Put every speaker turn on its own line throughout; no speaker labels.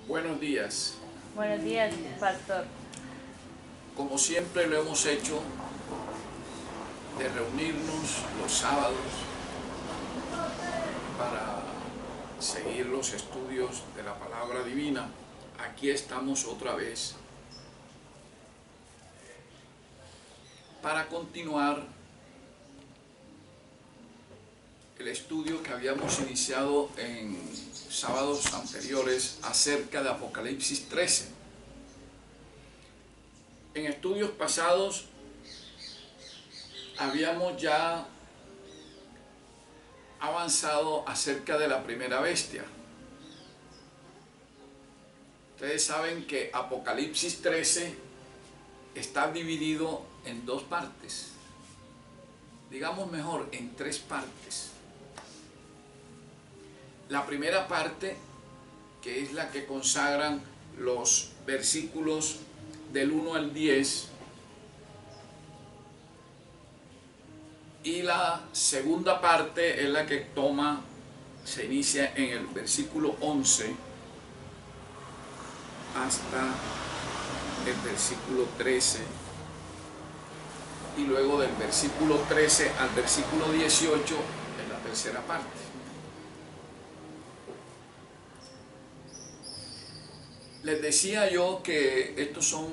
Buenos días.
Buenos días, pastor.
Como siempre lo hemos hecho, de reunirnos los sábados para seguir los estudios de la palabra divina. Aquí estamos otra vez para continuar el estudio que habíamos iniciado en sábados anteriores acerca de Apocalipsis 13. En estudios pasados habíamos ya avanzado acerca de la primera bestia. Ustedes saben que Apocalipsis 13 está dividido en dos partes, digamos mejor, en tres partes. La primera parte, que es la que consagran los versículos del 1 al 10, y la segunda parte es la que se inicia en el versículo 11 hasta el versículo 13, y luego del versículo 13 al versículo 18 es la tercera parte. Les decía yo que estos son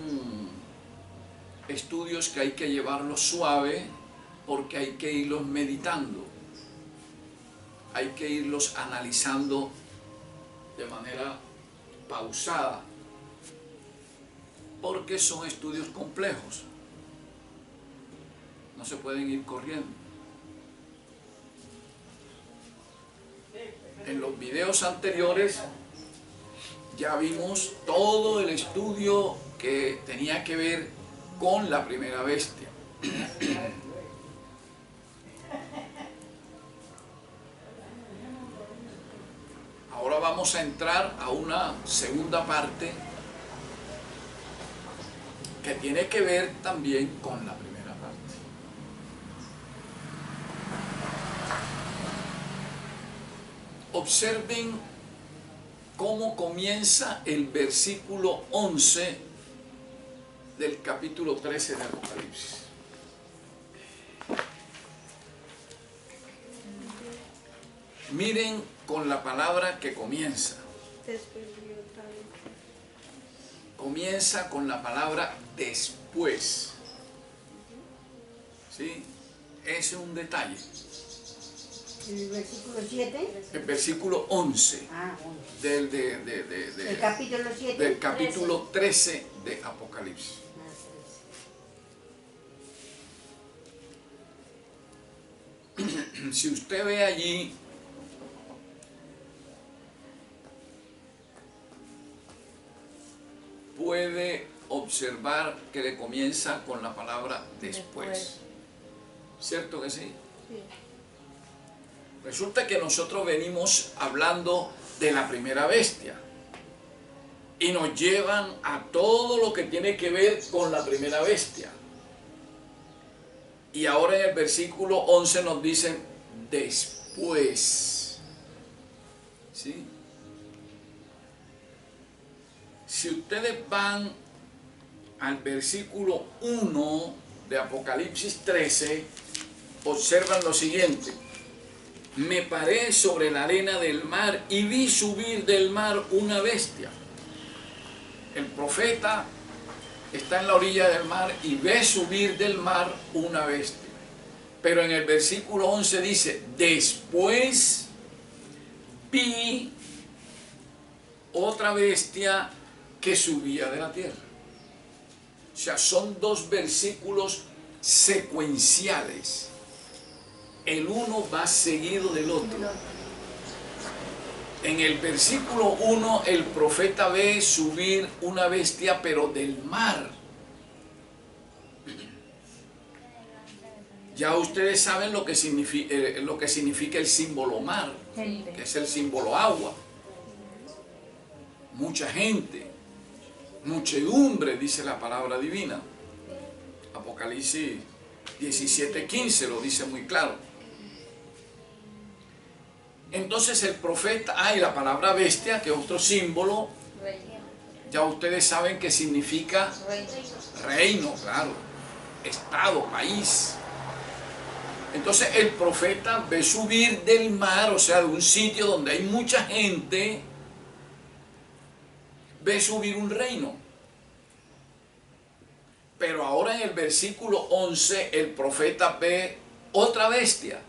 estudios que hay que llevarlos suave, porque hay que irlos meditando, hay que irlos analizando de manera pausada, porque son estudios complejos, no se pueden ir corriendo. En los videos anteriores ya vimos todo el estudio que tenía que ver con la primera bestia. Ahora vamos a entrar a una segunda parte que tiene que ver también con la primera parte. Observen cómo comienza el versículo 11 del capítulo 13 de Apocalipsis. Miren con la palabra que comienza. Comienza con la palabra después. ¿Sí? Ese es un detalle.
¿El versículo 7?
El versículo 11.
Ah, 11.
Del
capítulo 7.
Del capítulo 13 de Apocalipsis. Si usted ve allí, puede observar que le comienza con la palabra después. ¿Cierto que sí?
Sí.
Resulta que nosotros venimos hablando de la primera bestia y nos llevan a todo lo que tiene que ver con la primera bestia. Y ahora en el versículo 11 nos dicen después. ¿Sí? Si ustedes van al versículo 1 de Apocalipsis 13, observan lo siguiente. Me paré sobre la arena del mar y vi subir del mar una bestia. El profeta está en la orilla del mar y ve subir del mar una bestia. Pero en el versículo 11 dice, después vi otra bestia que subía de la tierra. O sea, son dos versículos secuenciales. El uno va seguido del otro. En el versículo 1 el profeta ve subir una bestia, pero del mar. Ya ustedes saben lo que significa el símbolo mar, que es el símbolo agua. Mucha gente, muchedumbre, dice la palabra divina. Apocalipsis 17:15 lo dice muy claro. Entonces el profeta, y la palabra bestia, que es otro símbolo, Ya ustedes saben qué significa reino, claro, estado, país. Entonces el profeta ve subir del mar, o sea, de un sitio donde hay mucha gente, ve subir un reino. Pero ahora en el versículo 11 el profeta ve otra bestia,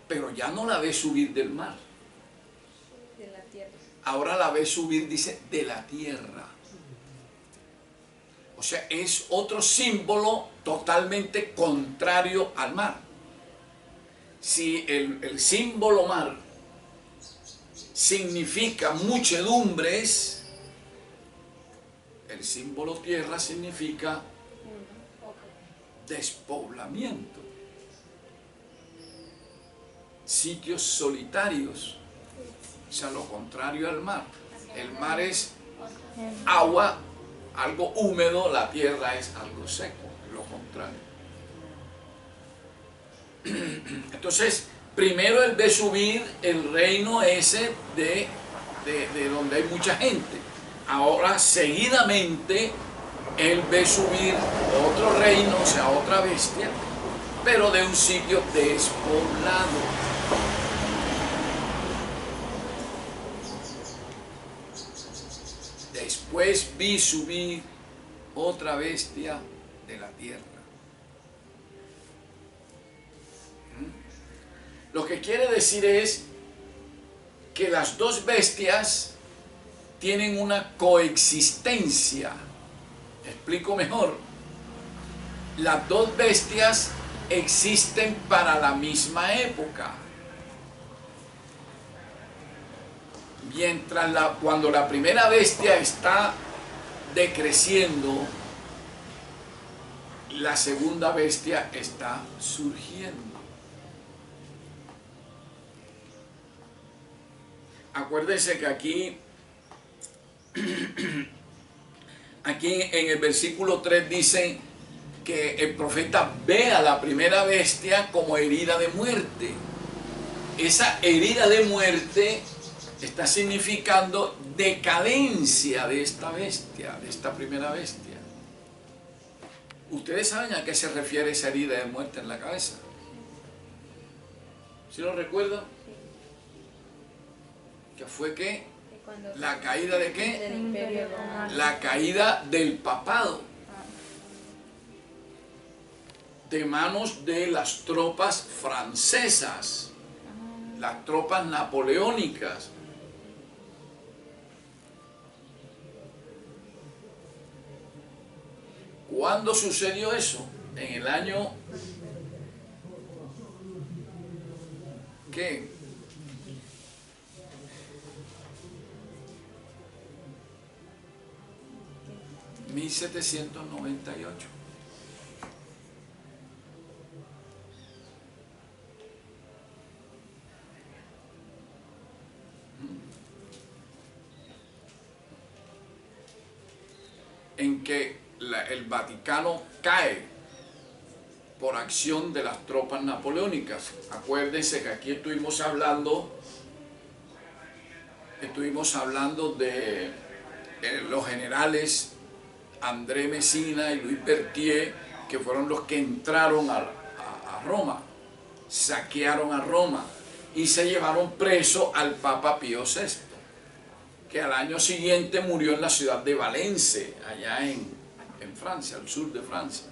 pero ya no la ve subir del mar.
De la tierra.
Ahora la ve subir, dice, de la tierra. O sea, es otro símbolo totalmente contrario al mar. Si el símbolo mar significa muchedumbres, el símbolo tierra significa despoblamiento, sitios solitarios, o sea, lo contrario al mar. El mar es agua, algo húmedo, la tierra es algo seco, lo contrario. Entonces, primero él ve subir el reino ese de donde hay mucha gente. Ahora, seguidamente, él ve subir otro reino, o sea, otra bestia, pero de un sitio despoblado. Después vi subir otra bestia de la tierra. Lo que quiere decir es que las dos bestias tienen una coexistencia. Explico mejor. Las dos bestias existen para la misma época. Mientras cuando la primera bestia está decreciendo, la segunda bestia está surgiendo. Acuérdense que aquí en el versículo 3 dice que el profeta ve a la primera bestia como herida de muerte. Esa herida de muerte está significando decadencia de esta bestia, de esta primera bestia. ¿Ustedes saben a qué se refiere esa herida de muerte en la cabeza? ¿Sí lo recuerdan? ¿Qué fue qué? ¿La caída de qué?
Del Imperio Romano.
La caída del papado, de manos de las tropas francesas, las tropas napoleónicas. ¿Cuándo sucedió eso? En el año... ¿qué? (1798). En que el Vaticano cae por acción de las tropas napoleónicas. Acuérdense que aquí estuvimos hablando de los generales André Messina y Luis Berthier, que fueron los que entraron a Roma, saquearon a Roma y se llevaron preso al Papa Pío VI, que al año siguiente murió en la ciudad de Valence, allá en Francia, al sur de Francia.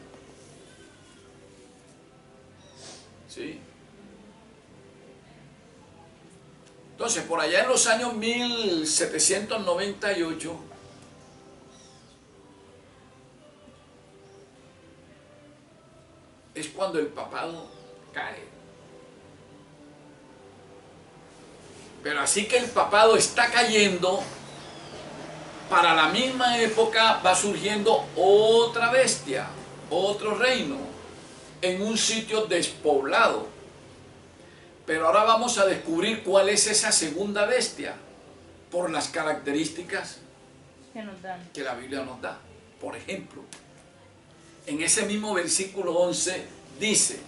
¿Sí? Entonces, por allá en los años 1798, es cuando el papado cae. Pero así que el papado está cayendo, para la misma época va surgiendo otra bestia, otro reino, en un sitio despoblado. Pero ahora vamos a descubrir cuál es esa segunda bestia, por las características que la Biblia nos da. Por ejemplo, en ese mismo versículo 11 dice,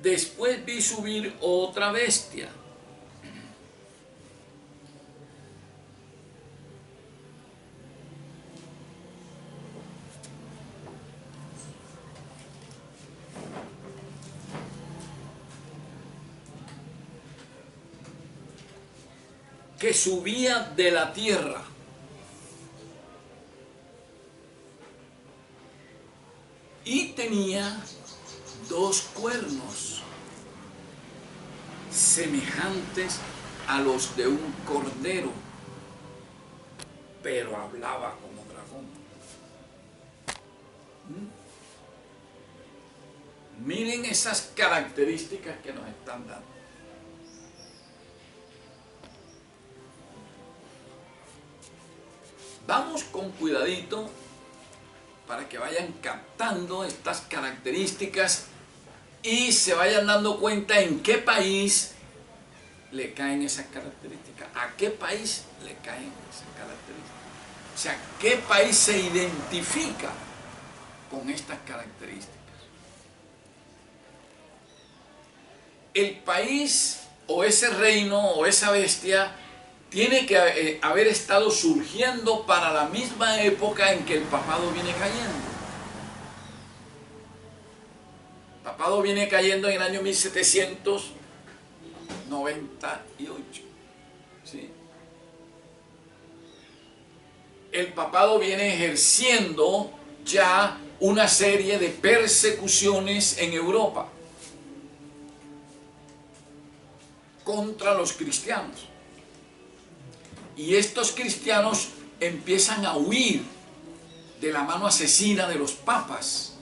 después vi subir otra bestia que subía de la tierra. Y tenía 2 cuernos semejantes a los de un cordero, pero hablaba como dragón. Miren esas características que nos están dando. Vamos con cuidadito para que vayan captando estas características y se vayan dando cuenta en qué país le caen esas características, a qué país le caen esas características. O sea, qué país se identifica con estas características. El país o ese reino o esa bestia tiene que haber estado surgiendo para la misma época en que el papado viene cayendo. El papado viene cayendo en el año 1798. ¿Sí? El papado viene ejerciendo ya una serie de persecuciones en Europa contra los cristianos. Y estos cristianos empiezan a huir de la mano asesina de los papas.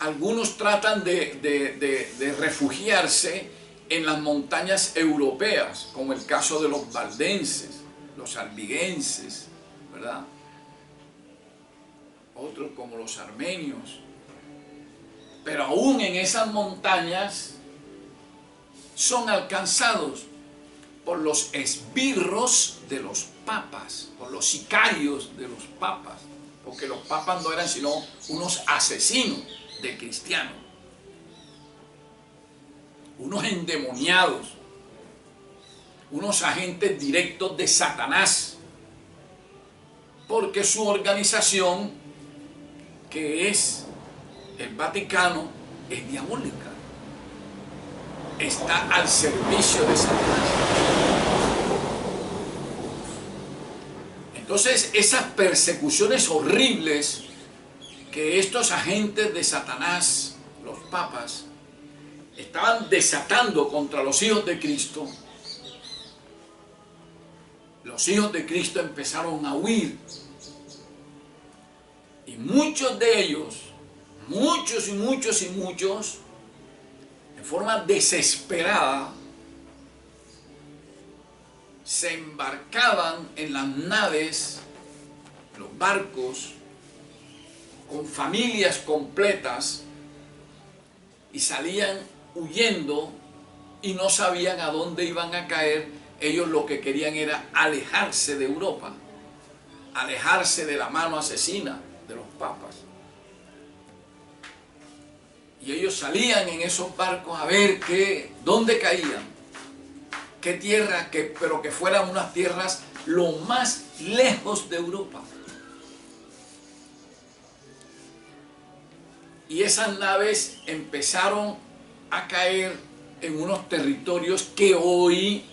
Algunos tratan de refugiarse en las montañas europeas, como el caso de los valdenses, los albigenses, ¿verdad? Otros como los armenios. Pero aún en esas montañas son alcanzados por los esbirros de los papas, por los sicarios de los papas, porque los papas no eran sino unos asesinos de cristianos, unos endemoniados, unos agentes directos de Satanás, porque su organización, que es el Vaticano, es diabólica. Está al servicio de Satanás. Entonces, esas persecuciones horribles que estos agentes de Satanás, los papas, estaban desatando contra los hijos de Cristo, los hijos de Cristo empezaron a huir. Y muchos de ellos, muchos, de forma desesperada, se embarcaban en las naves, los barcos, con familias completas, y salían huyendo y no sabían a dónde iban a caer. Ellos lo que querían era alejarse de Europa, alejarse de la mano asesina de los papas. Y ellos salían en esos barcos a ver dónde caían, qué tierra, pero que fueran unas tierras lo más lejos de Europa. Y esas naves empezaron a caer en unos territorios que hoy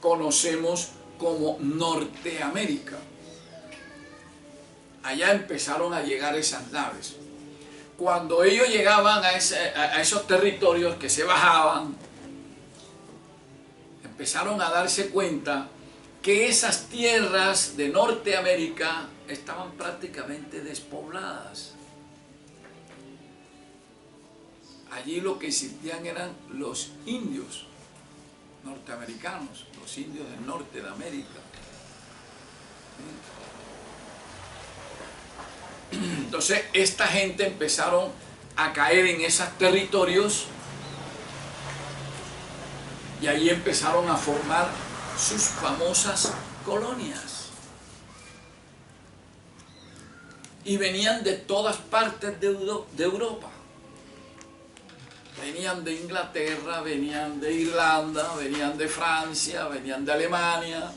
conocemos como Norteamérica. Allá empezaron a llegar esas naves. Cuando ellos llegaban a esos territorios, que se bajaban, empezaron a darse cuenta que esas tierras de Norteamérica estaban prácticamente despobladas. Allí lo que existían eran los indios norteamericanos, los indios del norte de América. Entonces esta gente empezaron a caer en esos territorios y allí empezaron a formar sus famosas colonias. Y venían de todas partes de Europa. Venían de Inglaterra, venían de Irlanda, venían de Francia, venían de Alemania,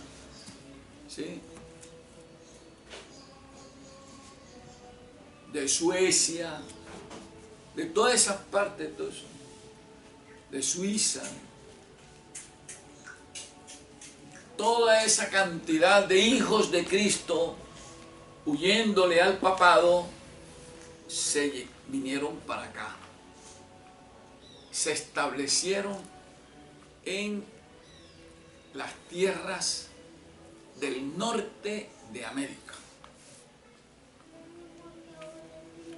¿sí? De Suecia, de todas esas partes, de Suiza, toda esa cantidad de hijos de Cristo, huyéndole al papado, se vinieron para acá. Se establecieron en las tierras del norte de América.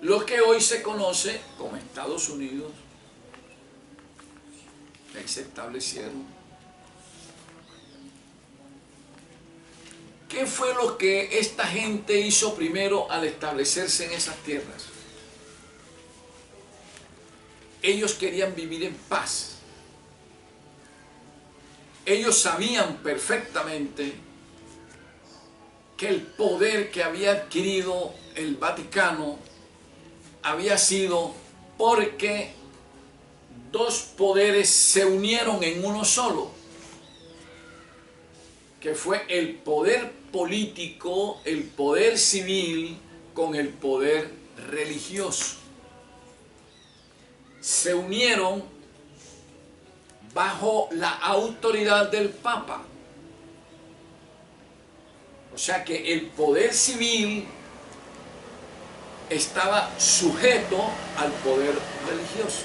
Lo que hoy se conoce como Estados Unidos, ahí se establecieron. ¿Qué fue lo que esta gente hizo primero al establecerse en esas tierras? Ellos querían vivir en paz. Ellos sabían perfectamente que el poder que había adquirido el Vaticano había sido porque dos poderes se unieron en uno solo, que fue el poder político, el poder civil con el poder religioso. Se unieron bajo la autoridad del Papa. O sea que el poder civil estaba sujeto al poder religioso.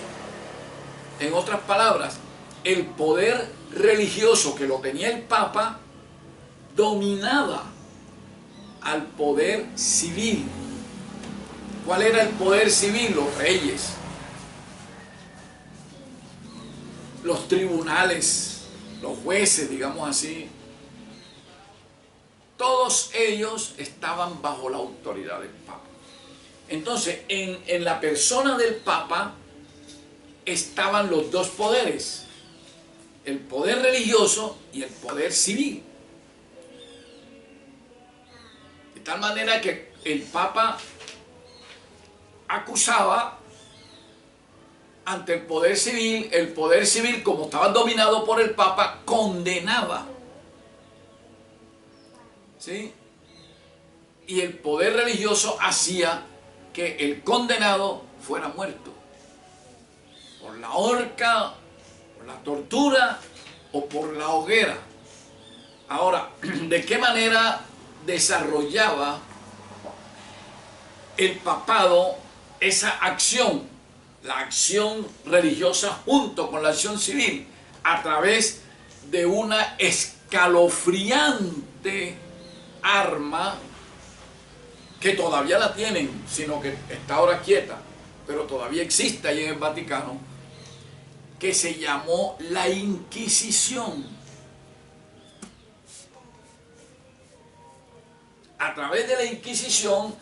En otras palabras, el poder religioso que lo tenía el Papa dominaba al poder civil. ¿Cuál era el poder civil? Los reyes, los tribunales, los jueces, digamos así. Todos ellos estaban bajo la autoridad del Papa. Entonces, en la persona del Papa estaban los dos poderes, el poder religioso y el poder civil. De tal manera que el Papa acusaba ante el poder civil, como estaba dominado por el Papa, condenaba. ¿Sí? Y el poder religioso hacía que el condenado fuera muerto por la horca, por la tortura o por la hoguera. Ahora, ¿de qué manera desarrollaba el papado esa acción, la acción religiosa junto con la acción civil? A través de una escalofriante arma que todavía la tienen, sino que está ahora quieta, pero todavía existe ahí en el Vaticano, que se llamó la Inquisición. A través de la Inquisición,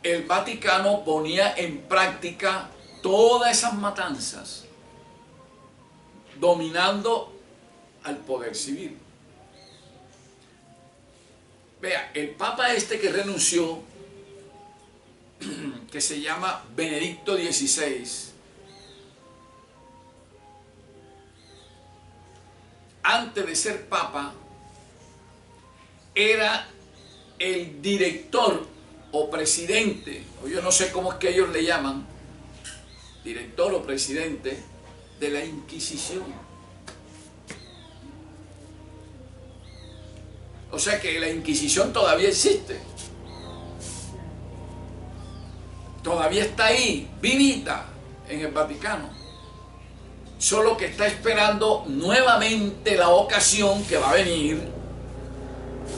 el Vaticano ponía en práctica todas esas matanzas, dominando al poder civil. Vea, el Papa este que renunció, que se llama Benedicto XVI, antes de ser Papa, era el director o presidente, o yo no sé cómo es que ellos le llaman, director o presidente de la Inquisición. O sea que la Inquisición todavía existe. Todavía está ahí, vivita, en el Vaticano. Solo que está esperando nuevamente la ocasión que va a venir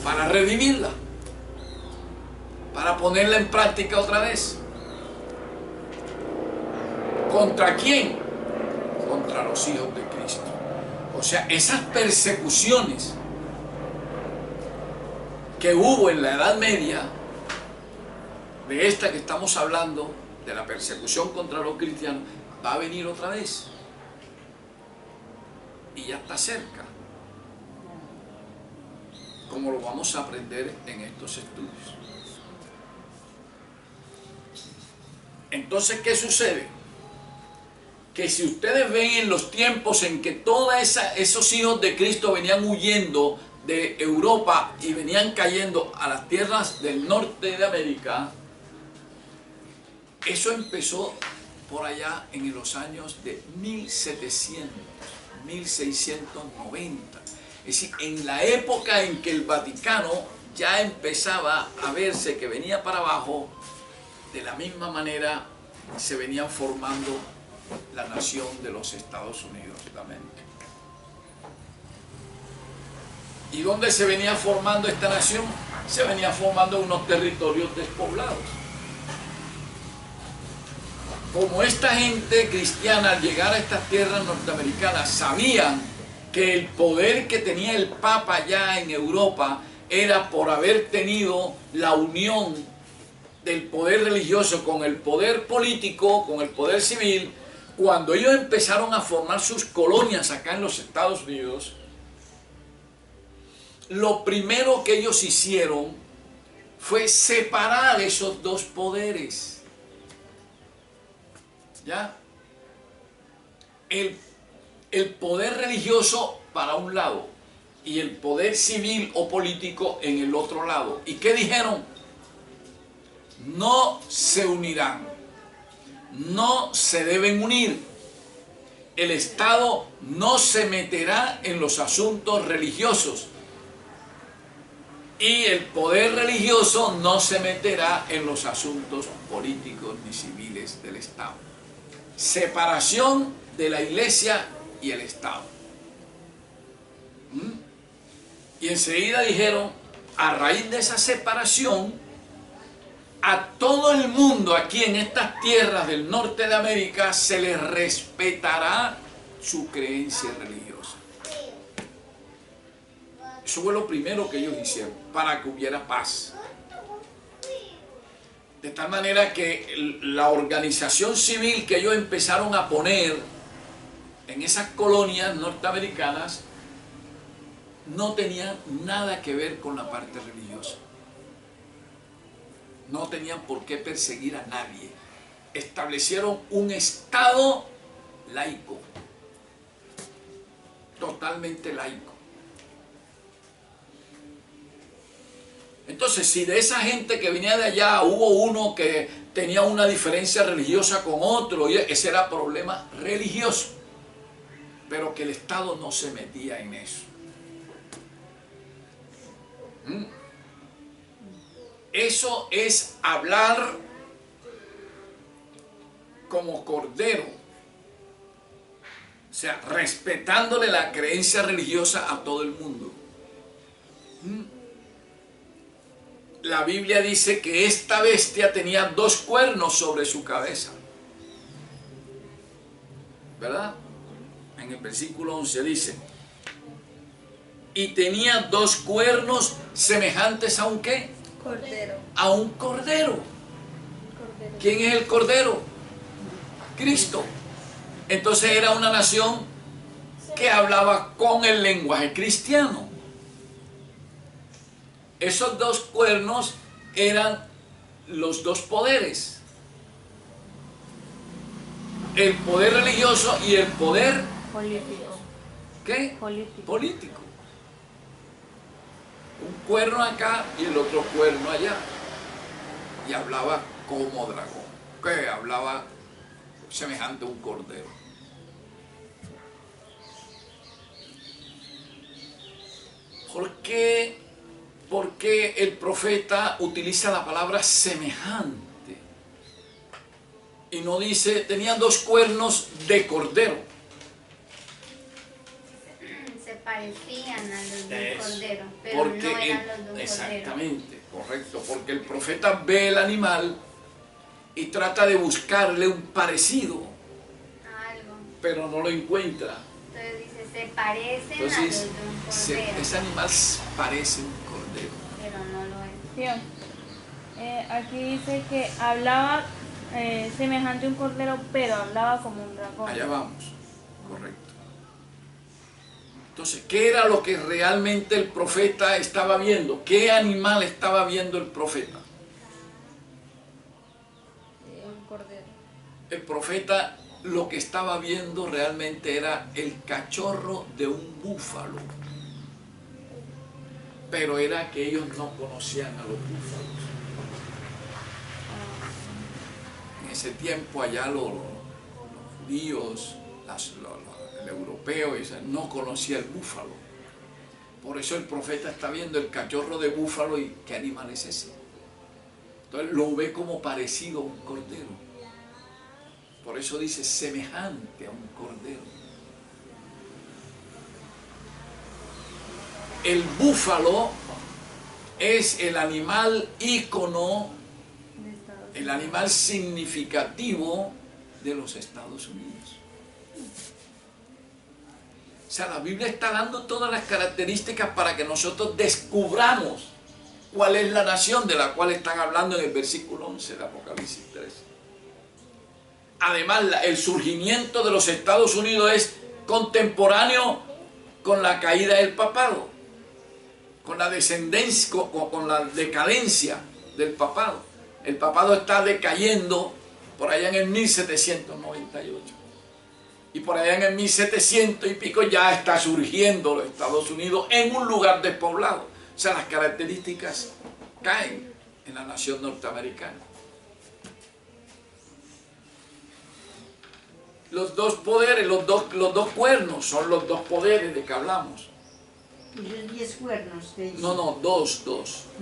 para revivirla, para ponerla en práctica otra vez. ¿Contra quién? Contra los hijos de Cristo. O sea, esas persecuciones que hubo en la Edad Media, de esta que estamos hablando, de la persecución contra los cristianos, va a venir otra vez. Y ya está cerca. Como lo vamos a aprender en estos estudios. Entonces, ¿qué sucede? Que si ustedes ven en los tiempos en que todos esos hijos de Cristo venían huyendo de Europa y venían cayendo a las tierras del norte de América, eso empezó por allá en los años de 1700, 1690. Es decir, en la época en que el Vaticano ya empezaba a verse que venía para abajo, de la misma manera se venían formando la nación de los Estados Unidos de América. ¿Y dónde se venía formando esta nación? Se venía formando en unos territorios despoblados. Como esta gente cristiana al llegar a estas tierras norteamericanas sabían que el poder que tenía el Papa allá en Europa era por haber tenido la unión del poder religioso con el poder político, con el poder civil, cuando ellos empezaron a formar sus colonias acá en los Estados Unidos, lo primero que ellos hicieron fue separar esos dos poderes. ¿Ya? El poder religioso para un lado y el poder civil o político en el otro lado. ¿Y qué dijeron? No se unirán, no se deben unir. El Estado no se meterá en los asuntos religiosos y el poder religioso no se meterá en los asuntos políticos ni civiles del Estado. Separación de la Iglesia y el Estado. Y enseguida dijeron, a raíz de esa separación, a todo el mundo aquí en estas tierras del norte de América se les respetará su creencia religiosa. Eso fue lo primero que ellos hicieron, para que hubiera paz. De tal manera que la organización civil que ellos empezaron a poner en esas colonias norteamericanas no tenía nada que ver con la parte religiosa. No tenían por qué perseguir a nadie. Establecieron un Estado laico, totalmente laico. Entonces, si de esa gente que venía de allá hubo uno que tenía una diferencia religiosa con otro, ese era problema religioso, pero que el Estado no se metía en eso. Eso es hablar como cordero, o sea, respetándole la creencia religiosa a todo el mundo. La Biblia dice que esta bestia tenía 2 cuernos sobre su cabeza, ¿verdad? En el versículo 11 dice, y tenía 2 cuernos semejantes a un ¿qué?
Cordero.
A un cordero. ¿Quién es el cordero? Cristo. Entonces era una nación que hablaba con el lenguaje cristiano. Esos 2 cuernos eran los 2 poderes. El poder religioso y el poder
Político.
¿qué?
Político.
Político. Un cuerno acá y el otro cuerno allá. Y hablaba como dragón. Que hablaba semejante a un cordero. ¿Por qué el profeta utiliza la palabra semejante? Y no dice, tenían 2 cuernos de cordero.
Se parecían a los de un cordero, pero
Porque
no eran los de un cordero.
exactamente, correcto. Porque el profeta ve el animal y trata de buscarle un parecido,
Algo.
pero no lo encuentra.
Entonces dice, se parecen
Entonces,
a los de un cordero,
ese animal parece un cordero.
pero no lo es.
Tío, aquí dice que hablaba semejante a un cordero, pero hablaba como un dragón.
Allá vamos, correcto. Entonces, ¿qué era lo que realmente el profeta estaba viendo? ¿Qué animal estaba viendo el profeta?
Un cordero.
El profeta lo que estaba viendo realmente era el cachorro de un búfalo. Pero era que ellos no conocían a los búfalos. En ese tiempo allá los judíos, el europeo, no conocía el búfalo. Por eso el profeta está viendo el cachorro de búfalo y ¿qué animal es ese? Entonces lo ve como parecido a un cordero. Por eso dice semejante a un cordero. El búfalo es el animal ícono, el animal significativo de los Estados Unidos. O sea, la Biblia está dando todas las características para que nosotros descubramos cuál es la nación de la cual están hablando en el versículo 11 de Apocalipsis 3. Además, el surgimiento de los Estados Unidos es contemporáneo con la caída del papado, con la descendencia, con la decadencia del papado. El papado está decayendo por allá en el 1798. Y por allá en el 1700 y pico ya está surgiendo los Estados Unidos en un lugar despoblado. O sea, las características caen en la nación norteamericana. Los dos poderes, los dos cuernos son los dos poderes de que hablamos.
Y los 10 cuernos que dice.
No, dos.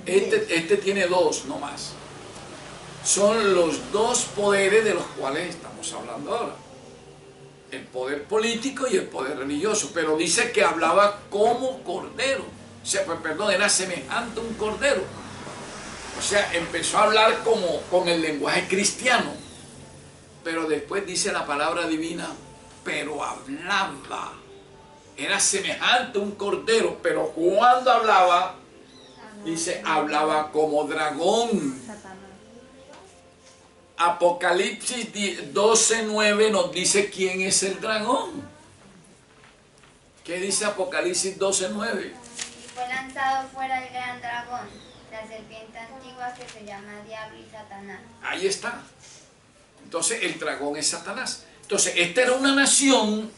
Este tiene dos, no más. Son los dos poderes de los cuales estamos hablando ahora. El poder político y el poder religioso. Pero dice que hablaba como cordero. O sea, perdón, era semejante a un cordero. O sea, empezó a hablar como con el lenguaje cristiano. Pero después dice la palabra divina, pero hablaba. Era semejante a un cordero, pero cuando hablaba, dice, hablaba como dragón. Apocalipsis 12:9 nos dice quién es el dragón. ¿Qué dice Apocalipsis 12:9?
Y fue lanzado fuera el gran dragón, la serpiente antigua que se llama Diablo y Satanás.
Ahí está. Entonces el dragón es Satanás. Entonces esta era una nación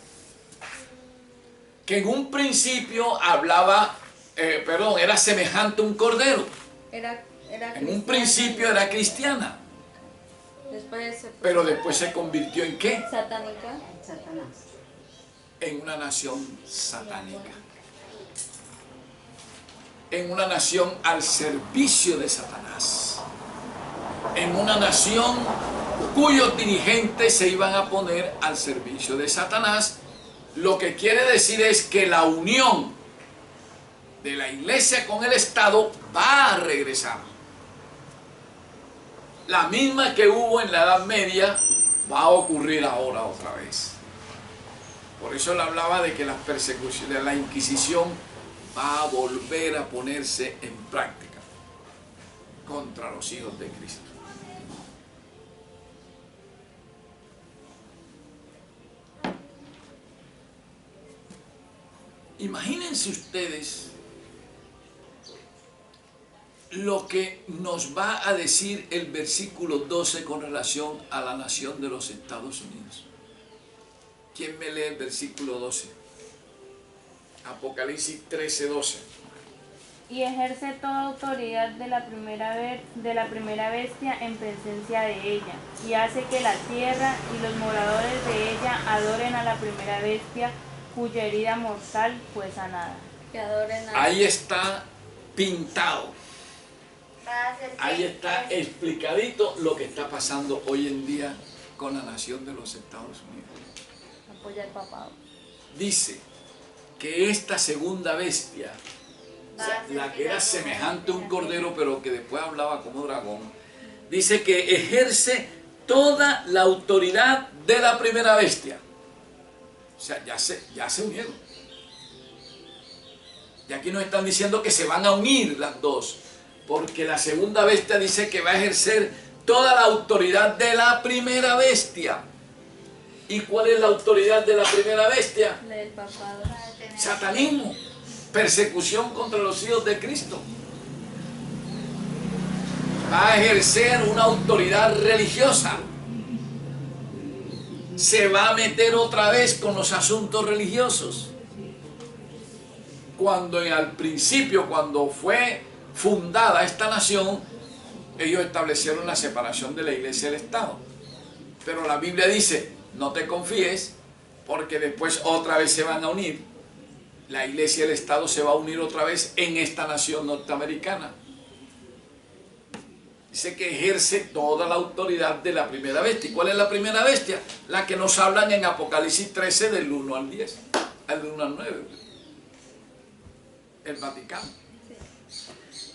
que en un principio hablaba, era semejante a un cordero. En un principio era cristiana. Pero después se convirtió en ¿qué?
Satánica.
Satanás.
En una nación satánica. En una nación al servicio de Satanás. En una nación cuyos dirigentes se iban a poner al servicio de Satanás. Lo que quiere decir es que la unión de la iglesia con el Estado va a regresar. La misma que hubo en la Edad Media va a ocurrir ahora otra vez. Por eso él hablaba de que las persecuciones de la Inquisición va a volver a ponerse en práctica contra los hijos de Cristo. Imagínense ustedes lo que nos va a decir el versículo 12 con relación a la nación de los Estados Unidos. ¿Quién me lee el versículo 12? Apocalipsis 13:12.
Y ejerce toda autoridad de la primera bestia en presencia de ella, y hace que la tierra y los moradores de ella adoren a la primera bestia, cuya herida mortal fue sanada.
Que adoren a...
Ahí está pintado.
Va a ser
Ahí
que
está
es-
explicadito lo que está pasando hoy en día con la nación de los Estados Unidos.
Apoya el papado.
Dice que esta segunda bestia, o sea, la que era semejante a un cordero pero que después hablaba como dragón, dice que ejerce toda la autoridad de la primera bestia. O sea, ya se unieron. Y aquí nos están diciendo que se van a unir las dos, porque la segunda bestia dice que va a ejercer toda la autoridad de la primera bestia. ¿Y cuál es la autoridad de la primera bestia?
La del papado.
va a tener-
Satanismo, persecución contra los hijos de Cristo. Va a ejercer una autoridad religiosa. Se va a meter otra vez con los asuntos religiosos. Cuando al principio, cuando fue fundada esta nación, ellos establecieron la separación de la iglesia y el Estado. Pero la Biblia dice, no te confíes, porque después otra vez se van a unir. la iglesia y el Estado se va a unir otra vez en esta nación norteamericana. Dice que ejerce toda la autoridad de la primera bestia. ¿Y cuál es la primera bestia? La que nos hablan en Apocalipsis 13 del 1 al 10, del 1 al 9. El Vaticano.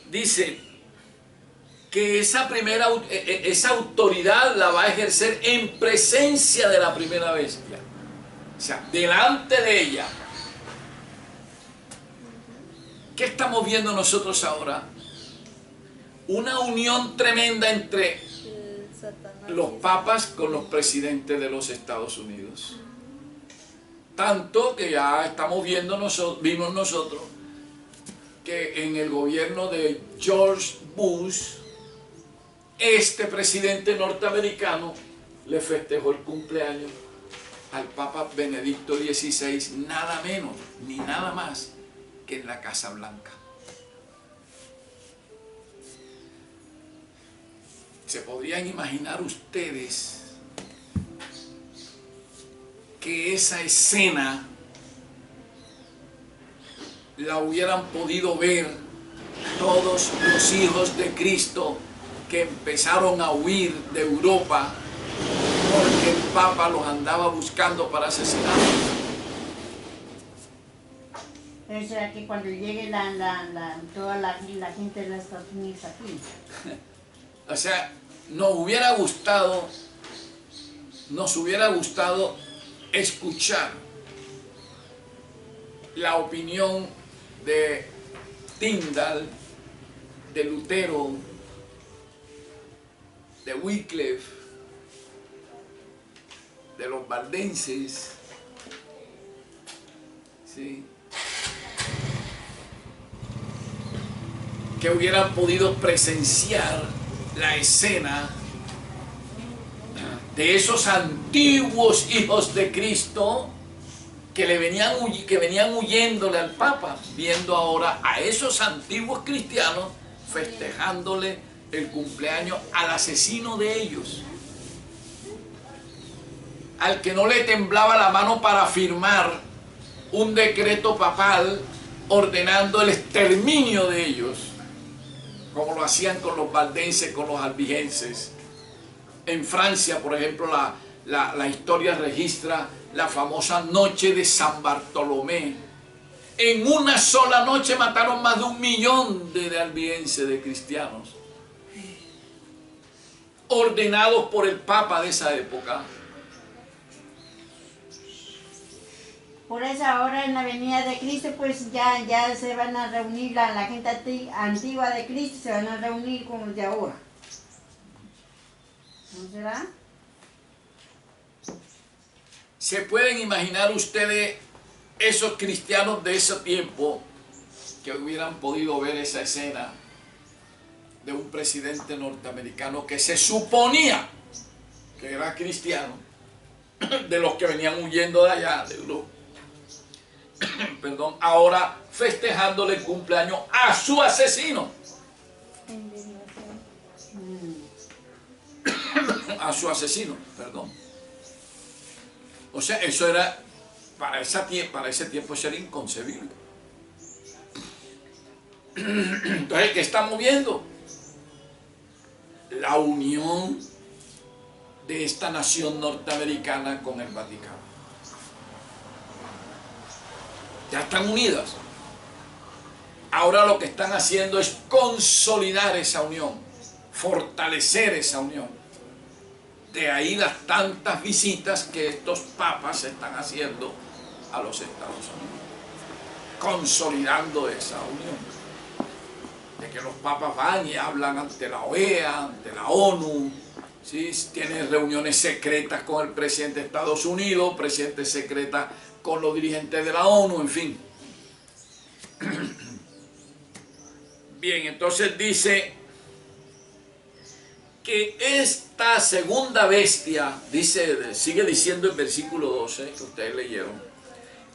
Dice que esa autoridad la va a ejercer en presencia de la primera bestia. O sea, delante de ella. ¿Qué estamos viendo nosotros ahora? Una unión tremenda entre los papas con los presidentes de los Estados Unidos. Tanto que ya estamos viendo vimos nosotros que en el gobierno de George Bush, este presidente norteamericano le festejó el cumpleaños al Papa Benedicto XVI, nada menos ni nada más que en la Casa Blanca. ¿Se podrían imaginar ustedes que esa escena la hubieran podido ver todos los hijos de Cristo que empezaron a huir de Europa porque el Papa los andaba buscando para asesinarlos?
Pero será que cuando llegue toda la gente de los Estados Unidos aquí.
O sea, nos hubiera gustado escuchar la opinión de Tyndale, de Lutero, de Wycliffe, de los valdenses, ¿sí?, que hubieran podido presenciar la escena de esos antiguos hijos de Cristo que venían huyéndole al Papa, viendo ahora a esos antiguos cristianos festejándole el cumpleaños al asesino de ellos, al que no le temblaba la mano para firmar un decreto papal ordenando el exterminio de ellos, como lo hacían con los valdenses, con los albigenses. En Francia, por ejemplo, la historia registra la famosa noche de San Bartolomé. En una sola noche mataron más de 1 millón de albigenses, de cristianos, ordenados por el Papa de esa época.
Por eso ahora en la venida de Cristo pues ya se van a reunir la gente antigua de Cristo, se van a reunir con los de ahora. ¿No será?
¿Se pueden imaginar ustedes esos cristianos de ese tiempo que hubieran podido ver esa escena de un presidente norteamericano que se suponía que era cristiano, de los que venían huyendo de allá, de Europa, perdón, ahora festejándole el cumpleaños a su asesino? A su asesino, perdón. O sea, eso era, para ese tiempo eso era inconcebible. Entonces, ¿qué estamos viendo? La unión de esta nación norteamericana con el Vaticano. Ya están unidas. Ahora lo que están haciendo es consolidar esa unión, fortalecer esa unión. De ahí las tantas visitas que estos papas están haciendo a los Estados Unidos, consolidando esa unión. De que los papas van y hablan ante la OEA, ante la ONU, ¿sí? Tienen reuniones secretas con el presidente de Estados Unidos, presidente secreta con los dirigentes de la ONU, en fin. Bien, entonces dice que esta segunda bestia, sigue diciendo el versículo 12, que ustedes leyeron,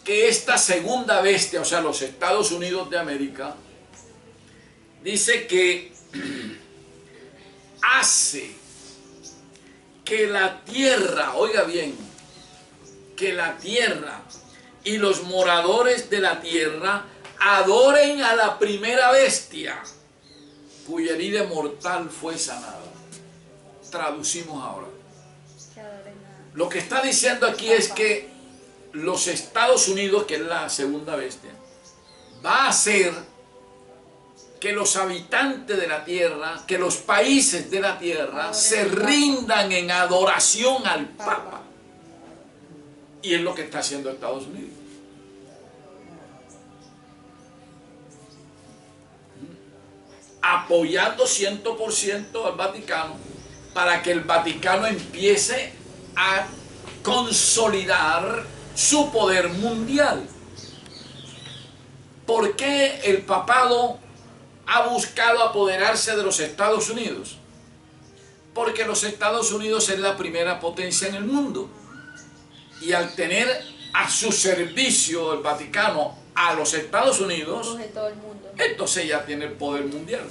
que esta segunda bestia, o sea, los Estados Unidos de América, dice que hace que la tierra, oiga bien, que la tierra y los moradores de la tierra adoren a la primera bestia, cuya herida mortal fue sanada. Traducimos ahora. Lo que está diciendo aquí es que los Estados Unidos, que es la segunda bestia, va a hacer que los habitantes de la tierra, que los países de la tierra se rindan en adoración al Papa. Y es lo que está haciendo Estados Unidos. Apoyando 100% al Vaticano para que el Vaticano empiece a consolidar su poder mundial. ¿Por qué el papado ha buscado apoderarse de los Estados Unidos? Porque los Estados Unidos es la primera potencia en el mundo. Y al tener a su servicio el Vaticano a los Estados Unidos,
Coge todo el mundo.
entonces ya tiene el poder mundial.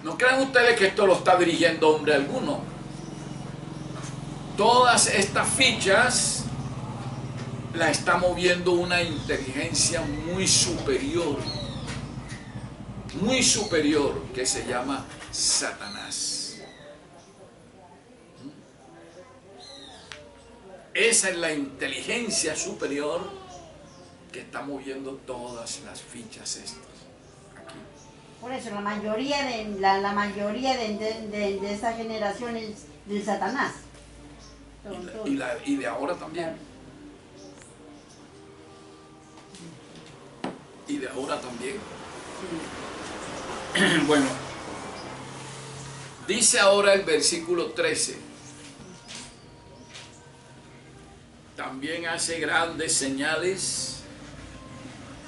No crean ustedes que esto lo está dirigiendo hombre alguno. Todas estas fichas la está moviendo una inteligencia muy superior, que se llama Satanás. Esa es la inteligencia superior que está moviendo todas las fichas estas. Aquí.
Por eso la mayoría de esta generación es del Satanás.
Y de ahora también. Y de ahora también.
Sí.
Bueno, dice ahora el versículo 13. También hace grandes señales,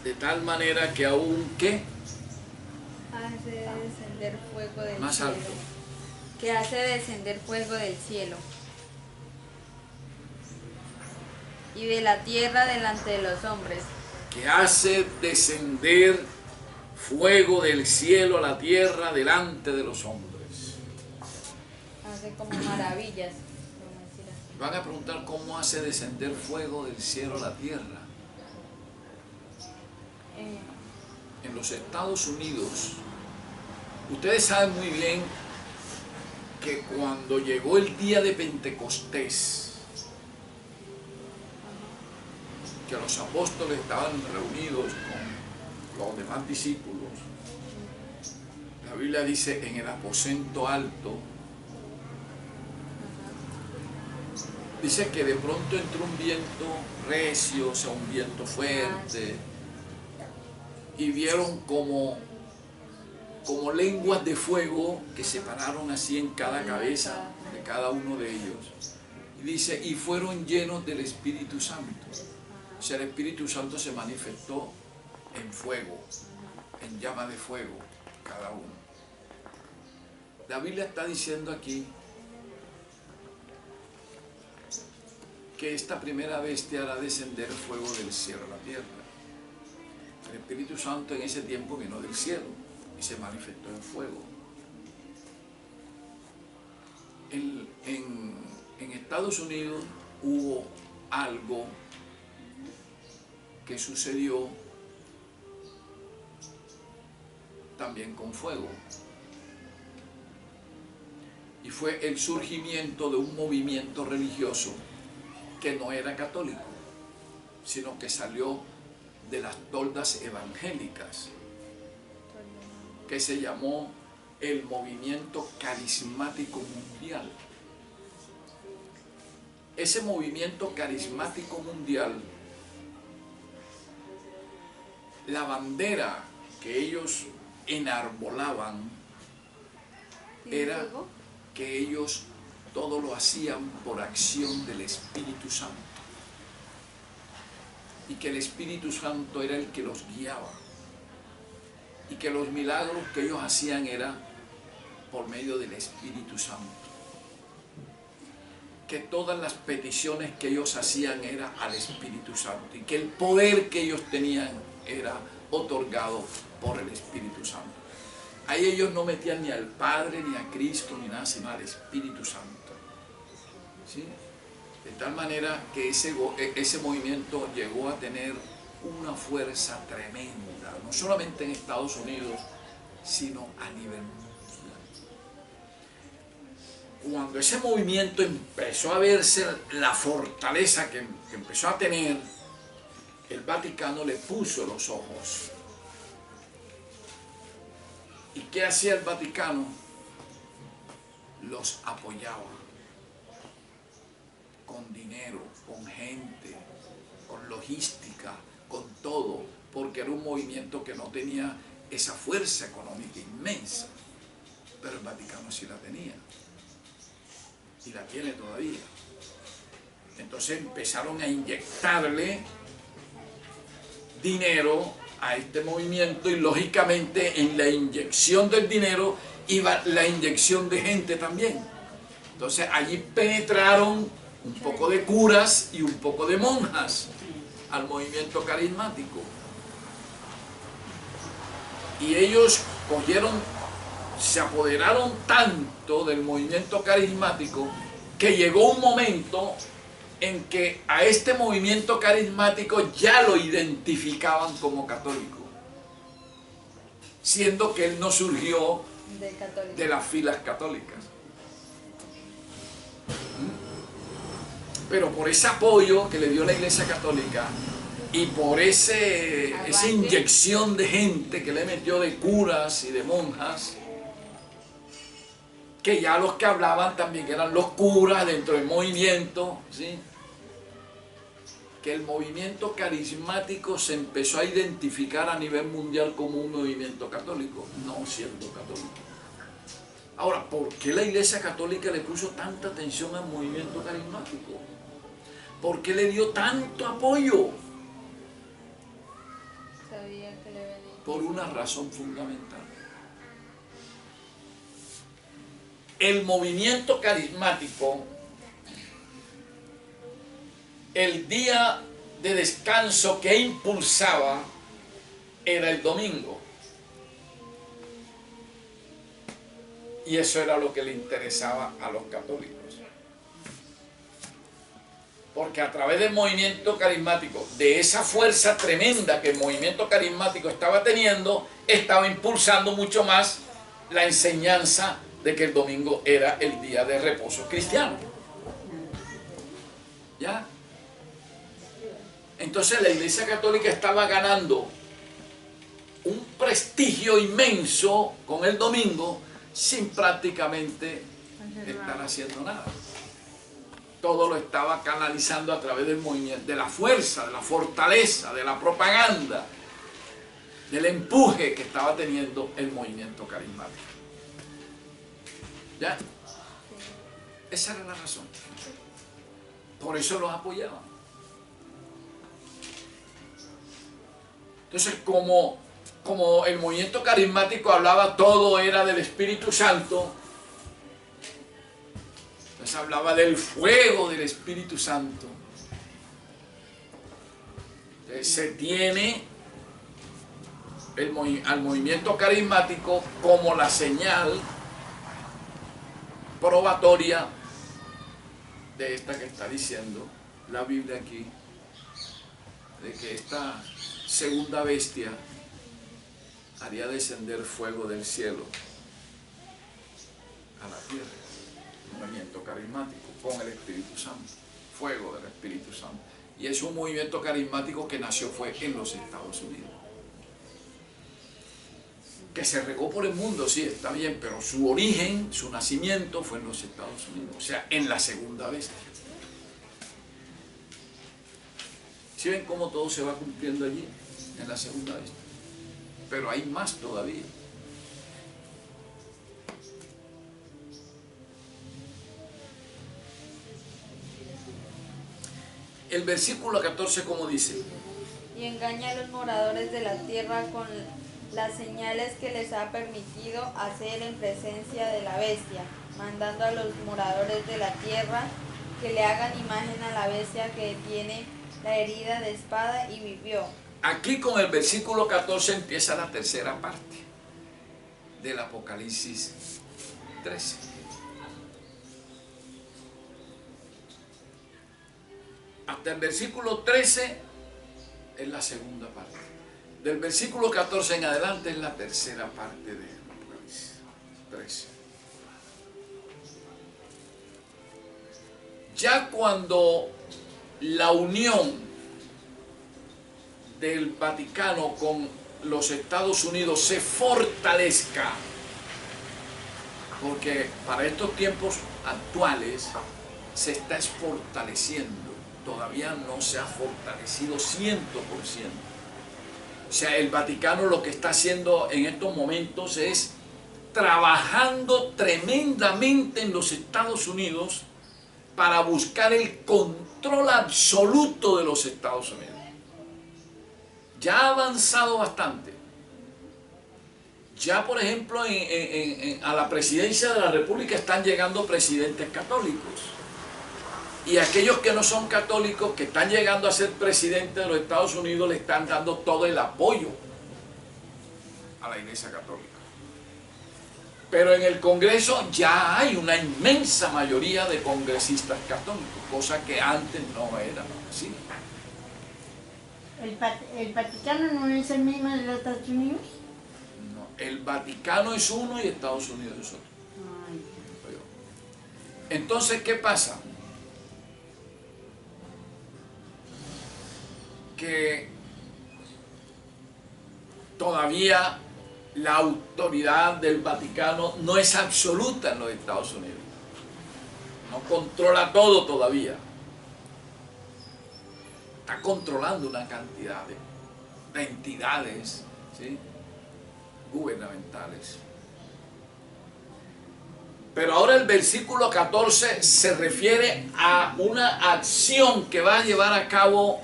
de tal manera que aún que
Hace descender fuego del
más
cielo.
alto.
Que hace descender fuego del cielo y de la tierra delante de los hombres.
Que hace descender fuego del cielo a la tierra delante de los hombres.
Hace como maravillas. vamos a decir así.
Van a preguntar cómo hace descender fuego del cielo a la tierra. En los Estados Unidos, ustedes saben muy bien que cuando llegó el día de Pentecostés, que los apóstoles estaban reunidos con los demás discípulos, la Biblia dice en el aposento alto, dice que de pronto entró un viento recio, o sea, un viento fuerte, y vieron como lenguas de fuego que se pararon así en cada cabeza de cada uno de ellos. Y dice, y fueron llenos del Espíritu Santo. O sea, el Espíritu Santo se manifestó en fuego, en llama de fuego, cada uno. La Biblia está diciendo aquí que esta primera bestia hará descender fuego del cielo a la tierra. El Espíritu Santo en ese tiempo vino del cielo y se manifestó en fuego. En Estados Unidos hubo algo que sucedió también con fuego. Y fue el surgimiento de un movimiento religioso que no era católico, sino que salió de las toldas evangélicas, que se llamó el movimiento carismático mundial. Ese movimiento carismático mundial, la bandera que ellos enarbolaban era que ellos todo lo hacían por acción del Espíritu Santo. Y que el Espíritu Santo era el que los guiaba. Y que los milagros que ellos hacían era por medio del Espíritu Santo. Que todas las peticiones que ellos hacían era al Espíritu Santo. Y que el poder que ellos tenían era otorgado por el Espíritu Santo. Ahí ellos no metían ni al Padre, ni a Cristo, ni nada, sino al Espíritu Santo. ¿Sí? De tal manera que ese movimiento llegó a tener una fuerza tremenda, no solamente en Estados Unidos, sino a nivel mundial. Cuando ese movimiento empezó a verse la fortaleza que empezó a tener, el Vaticano le puso los ojos. ¿Y qué hacía el Vaticano? Los apoyaba con dinero, con gente, con logística, con todo, porque era un movimiento que no tenía esa fuerza económica inmensa, pero el Vaticano sí la tenía, y la tiene todavía. Entonces empezaron a inyectarle dinero a este movimiento, y lógicamente en la inyección del dinero iba la inyección de gente también. Entonces allí penetraron un poco de curas y un poco de monjas al movimiento carismático. Y ellos se apoderaron tanto del movimiento carismático que llegó un momento en que a este movimiento carismático ya lo identificaban como católico, siendo que él no surgió de las filas católicas. Pero por ese apoyo que le dio la Iglesia Católica y por esa inyección de gente que le metió, de curas y de monjas, que ya los que hablaban también eran los curas dentro del movimiento, ¿sí? Que el movimiento carismático se empezó a identificar a nivel mundial como un movimiento católico, no siendo católico. Ahora, ¿por qué la Iglesia Católica le puso tanta atención al movimiento carismático? ¿Por qué le dio tanto apoyo?
Sabía que le venía.
Por una razón fundamental. El movimiento carismático, el día de descanso que impulsaba era el domingo. Y eso era lo que le interesaba a los católicos. Porque a través del movimiento carismático, de esa fuerza tremenda que el movimiento carismático estaba teniendo, estaba impulsando mucho más la enseñanza de que el domingo era el día de reposo cristiano. ¿Ya? Entonces la Iglesia Católica estaba ganando un prestigio inmenso con el domingo sin prácticamente estar haciendo nada. Todo lo estaba canalizando a través del movimiento, de la fuerza, de la fortaleza, de la propaganda, del empuje que estaba teniendo el movimiento carismático. ¿Ya? Esa era la razón. Por eso los apoyaban. Entonces, como el movimiento carismático hablaba todo era del Espíritu Santo, entonces hablaba del fuego del Espíritu Santo. Entonces, se tiene al movimiento carismático como la señal probatoria de esta que está diciendo la Biblia aquí, de que esta segunda bestia haría descender fuego del cielo a la tierra. Un movimiento carismático con el Espíritu Santo, fuego del Espíritu Santo. Y es un movimiento carismático que fue en los Estados Unidos. Que se regó por el mundo, sí, está bien, pero su origen, su nacimiento fue en los Estados Unidos, o sea, en la segunda bestia. ¿Sí ven cómo todo se va cumpliendo allí? En la segunda bestia. Pero hay más todavía. El versículo 14, ¿cómo dice?
Y engaña a los moradores de la tierra con las señales que les ha permitido hacer en presencia de la bestia, mandando a los moradores de la tierra que le hagan imagen a la bestia que tiene la herida de espada y vivió.
Aquí con el versículo 14 empieza la tercera parte del Apocalipsis 13. hasta el versículo 13 es la segunda parte. Del versículo 14 en adelante es la tercera parte de Apocalipsis 13. Ya cuando la unión del Vaticano con los Estados Unidos se fortalezca, porque para estos tiempos actuales se está fortaleciendo, todavía no se ha fortalecido 100%. O sea, el Vaticano lo que está haciendo en estos momentos es trabajando tremendamente en los Estados Unidos para buscar el control absoluto de los Estados Unidos. Ya ha avanzado bastante. Ya, por ejemplo, a la presidencia de la República están llegando presidentes católicos. Y aquellos que no son católicos, que están llegando a ser presidentes de los Estados Unidos, le están dando todo el apoyo a la Iglesia Católica. Pero en el Congreso ya hay una inmensa mayoría de congresistas católicos, cosa que antes no era así.
¿El Vaticano no es el mismo de los Estados Unidos?
No, el Vaticano es uno y Estados Unidos es otro.
Ay.
Entonces, ¿qué pasa? Que todavía la autoridad del Vaticano no es absoluta en los Estados Unidos. No controla todo todavía. Está controlando una cantidad de entidades, ¿sí?, gubernamentales. Pero ahora el versículo 14 se refiere a una acción que va a llevar a cabo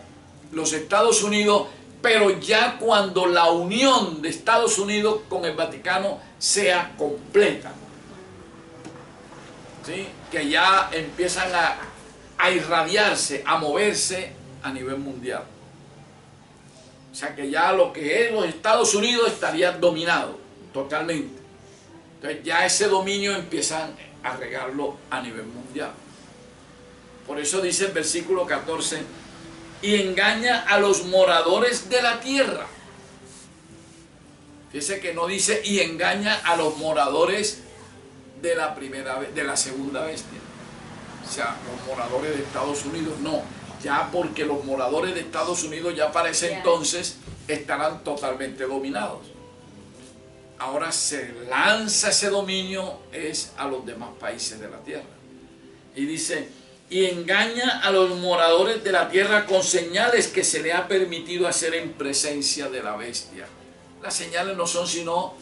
los Estados Unidos, pero ya cuando la unión de Estados Unidos con el Vaticano sea completa, ¿sí?, que ya empiezan a irradiarse, a moverse a nivel mundial. O sea que ya lo que es los Estados Unidos estaría dominado totalmente. Entonces ya ese dominio empiezan a regarlo a nivel mundial. Por eso dice el versículo 14, y engaña a los moradores de la tierra. Fíjese que no dice y engaña a los moradores de la segunda bestia. O sea, los moradores de Estados Unidos, no. Ya porque los moradores de Estados Unidos ya para ese entonces estarán totalmente dominados. Ahora se lanza ese dominio es a los demás países de la tierra. Y dice, y engaña a los moradores de la tierra con señales que se le ha permitido hacer en presencia de la bestia. Las señales no son sino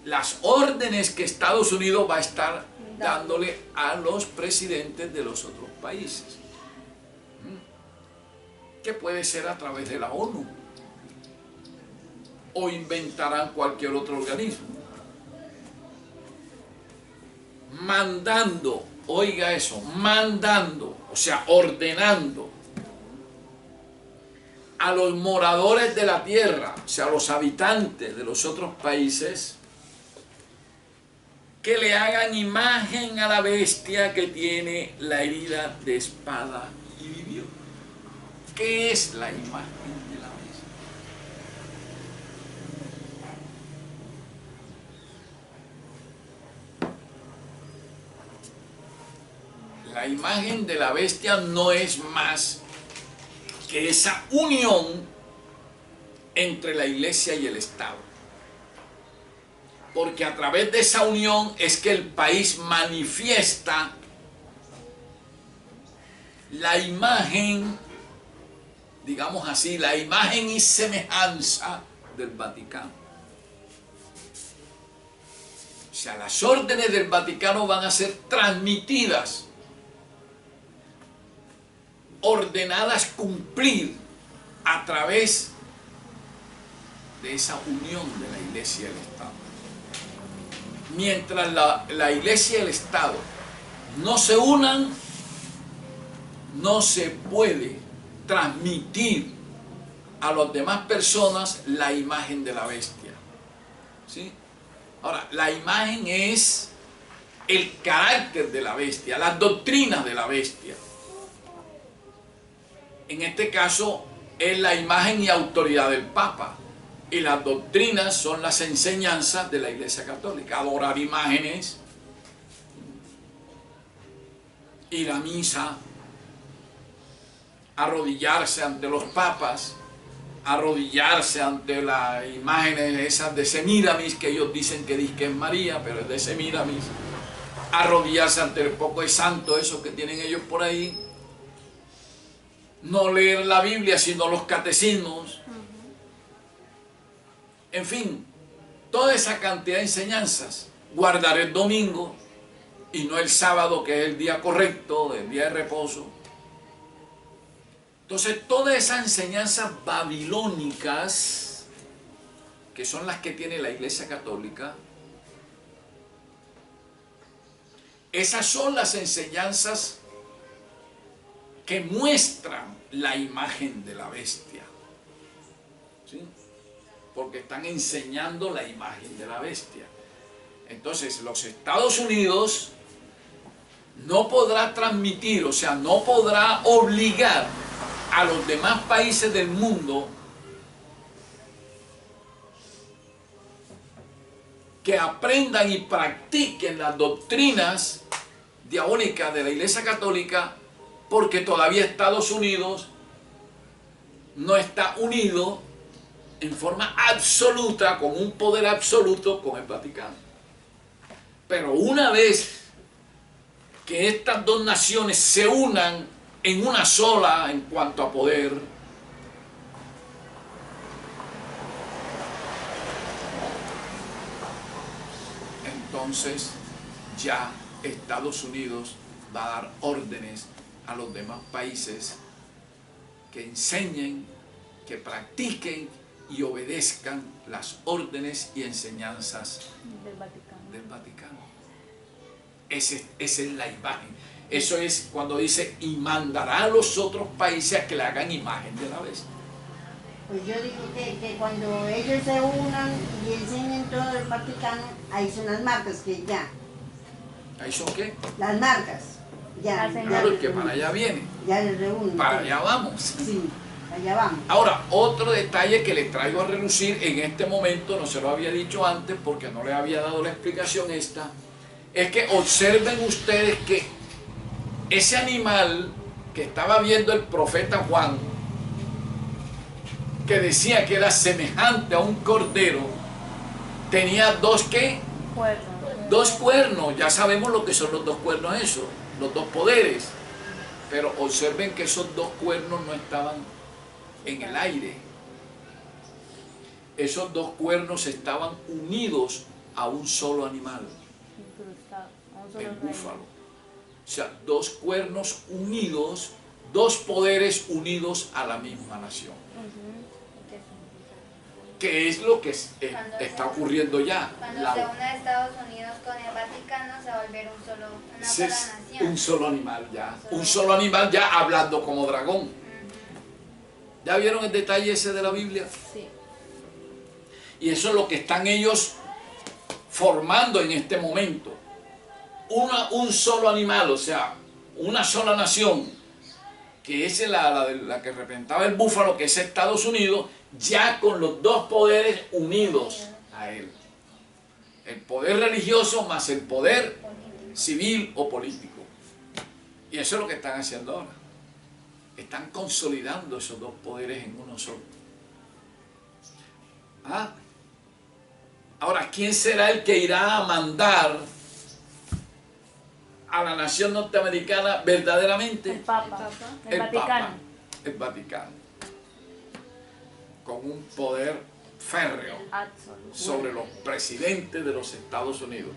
las órdenes que Estados Unidos va a estar dándole a los presidentes de los otros países. Que puede ser a través de la ONU. O inventarán cualquier otro organismo. Mandando, oiga eso, mandando, o sea, ordenando a los moradores de la tierra, o sea, a los habitantes de los otros países, que le hagan imagen a la bestia que tiene la herida de espada y vivió. ¿Qué es la imagen de la bestia? La imagen de la bestia no es más que esa unión entre la iglesia y el Estado. Porque a través de esa unión es que el país manifiesta la imagen, digamos así, la imagen y semejanza del Vaticano. O sea, las órdenes del Vaticano van a ser transmitidas, ordenadas cumplir a través de esa unión de la iglesia y el Estado. Mientras la iglesia y el Estado no se unan, no se puede transmitir a las demás personas la imagen de la bestia. ¿Sí? Ahora, la imagen es el carácter de la bestia, las doctrinas de la bestia. en este caso es la imagen y autoridad del Papa. Y las doctrinas son las enseñanzas de la Iglesia Católica. Adorar imágenes, ir a misa, arrodillarse ante los papas, arrodillarse ante las imágenes esas de Semíramis, que ellos dicen que es María, pero es de Semíramis. Arrodillarse ante el poco de santo, esos que tienen ellos por ahí. No leer la Biblia, sino los catecismos. En fin, toda esa cantidad de enseñanzas. Guardar el domingo y no el sábado, que es el día correcto, el día de reposo. Entonces, todas esas enseñanzas babilónicas, que son las que tiene la Iglesia Católica, esas son las enseñanzas que muestran la imagen de la bestia. ¿Sí? Porque están enseñando la imagen de la bestia. Entonces, los Estados Unidos no podrá transmitir, o sea, no podrá obligar a los demás países del mundo que aprendan y practiquen las doctrinas diabólicas de la Iglesia Católica, porque todavía Estados Unidos no está unido en forma absoluta, con un poder absoluto con el Vaticano. Pero una vez que estas dos naciones se unan en una sola en cuanto a poder, entonces ya Estados Unidos va a dar órdenes a los demás países que enseñen, que practiquen y obedezcan las órdenes y enseñanzas del Vaticano. Esa es la imagen. Eso es cuando dice, y mandará a los otros países a que le hagan imagen de la bestia.
Pues yo digo que cuando ellos se unan y enseñen todo el Vaticano, ahí son las marcas que ya.
¿Ahí son qué?
Las marcas. Ya.
Claro, el que para allá viene.
Ya les reúnen.
Para allá vamos.
Sí, allá vamos.
Ahora, otro detalle que les traigo a relucir en este momento, no se lo había dicho antes porque no les había dado la explicación esta, es que observen ustedes que ese animal que estaba viendo el profeta Juan, que decía que era semejante a un cordero, tenía dos ¿qué?
Cuernos.
Dos cuernos. Ya sabemos lo que son los dos cuernos, eso, los dos poderes. Pero observen que esos dos cuernos no estaban en el aire. Esos dos cuernos estaban unidos a un solo animal, el búfalo. O sea, dos cuernos unidos, dos poderes unidos a la misma nación. ¿Qué es lo que está ocurriendo ya?
Cuando se une Estados Unidos con el Vaticano, se va a volver una sola nación.
Un solo animal ya. Un solo animal ya hablando como dragón. ¿Ya vieron el detalle ese de la Biblia?
Sí.
Y eso es lo que están ellos formando en este momento. Un solo animal, o sea, una sola nación, que es la que representaba el búfalo, que es Estados Unidos, ya con los dos poderes unidos a él. El poder religioso más el poder civil o político. Y eso es lo que están haciendo ahora. Están consolidando esos dos poderes en uno solo. ¿Ah? Ahora, ¿quién será el que irá a mandar a la nación norteamericana verdaderamente?
El Papa. El Vaticano.
Papa, el Vaticano. Con un poder férreo
Absoluto.
sobre los presidentes de los Estados Unidos.